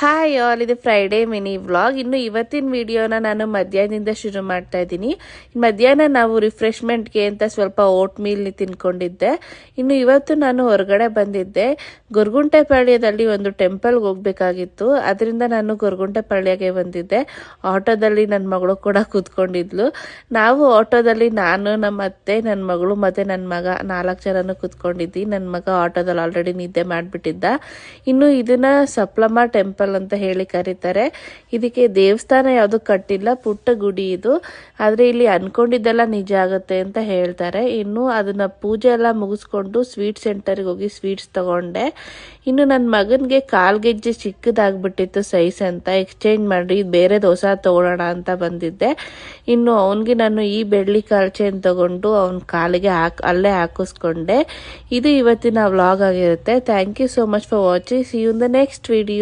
Hi all, ಇದು Friday mini vlog. ಇನ್ನು ಇವತ್ತಿನ ವಿಡಿಯೋನ ನಾನು ಮಧ್ಯಾಹ್ನದಿಂದ ಶುರು ಮಾಡ್ತಾ ಇದ್ದೀನಿ. ಮಧ್ಯಾಹ್ನ ನಾವು ರಿಫ್ರೆಶ್ಮೆಂಟ್ಗೆ ಅಂತ ಸ್ವಲ್ಪ ಓಟ್ ಮೀಲ್ ತಿನ್ಕೊಂಡಿದ್ದೆ. ಇನ್ನು ಇವತ್ತು ನಾನು ಹೊರಗಡೆ ಬಂದಿದ್ದೆ. ಗೊರಗುಂಟೆಪಾಳ್ಯದಲ್ಲಿ ಒಂದು ಟೆಂಪಲ್ಗೆ ಹೋಗ್ಬೇಕಾಗಿತ್ತು. ಅದರಿಂದ ನಾನು ಗೊರಗುಂಟೆಪಾಳ್ಯಗೆ ಬಂದಿದ್ದೆ. ಆಟೋದಲ್ಲಿ ನನ್ನ ಮಗಳು ಕೂಡ ಕೂತ್ಕೊಂಡಿದ್ಲು. ನಾವು ಆಟೋದಲ್ಲಿ ನಾನು, ನಮ್ಮ ಅತ್ತೆ, ನನ್ನ ಮಗಳು ಮತ್ತು ನನ್ನ ಮಗ 4 ಜನನು ಕೂತ್ಕೊಂಡಿದ್ವಿ. ನನ್ನ ಮಗ ಆಟೋದಲ್ಲಿ ಆಲ್ರೆಡಿ ನಿದ್ದೆ ಮಾಡಿಬಿಟ್ಟಿದ್ದ. ಇನ್ನು ಇದನ್ನ ಸಪ್ಲಮ್ಮ ಟೆಂಪಲ್ ಅಂತ ಹೇಳಿ ಕರೀತಾರೆ. ಇದಕ್ಕೆ ದೇವಸ್ಥಾನ ಯಾವುದು ಕಟ್ಟಿಲ್ಲ, ಪುಟ್ಟ ಗುಡಿ ಇದು. ಆದ್ರೆ ಇಲ್ಲಿ ಅನ್ಕೊಂಡಿದ್ದೆಲ್ಲ ನಿಜ ಆಗುತ್ತೆ ಅಂತ ಹೇಳ್ತಾರೆ. ಇನ್ನು ಅದನ್ನ ಪೂಜೆ ಎಲ್ಲ ಮುಗಿಸ್ಕೊಂಡು ಸ್ವೀಟ್ ಸೆಂಟರ್ಗೆ ಹೋಗಿ ಸ್ವೀಟ್ಸ್ ತಗೊಂಡೆ. ಇನ್ನು ನನ್ನ ಮಗನ್ಗೆ ಕಾಲ್ಗೆಜ್ಜೆ ಚಿಕ್ಕದಾಗ್ಬಿಟ್ಟಿತ್ತು ಸೈಜ್ ಅಂತ. ಎಕ್ಸ್ಚೇಂಜ್ ಮಾಡಿ ಬೇರೆ ಹೊಸ ತಗೊಳ್ಳೋಣ ಅಂತ ಬಂದಿದ್ದೆ. ಇನ್ನು ಅವನಿಗೆ ನಾನು ಈ ಬೆಳ್ಳಿ ಕಾಲ್ ಚೈನ್ ತಗೊಂಡು ಅವನ ಕಾಲಿಗೆ ಅಲ್ಲೇ ಹಾಕಿಸ್ಕೊಂಡೆ. ಇದು ಇವತ್ತಿನ ವ್ಲಾಗ್ ಆಗಿರುತ್ತೆ. Thank you so much for watching. See you in the next video.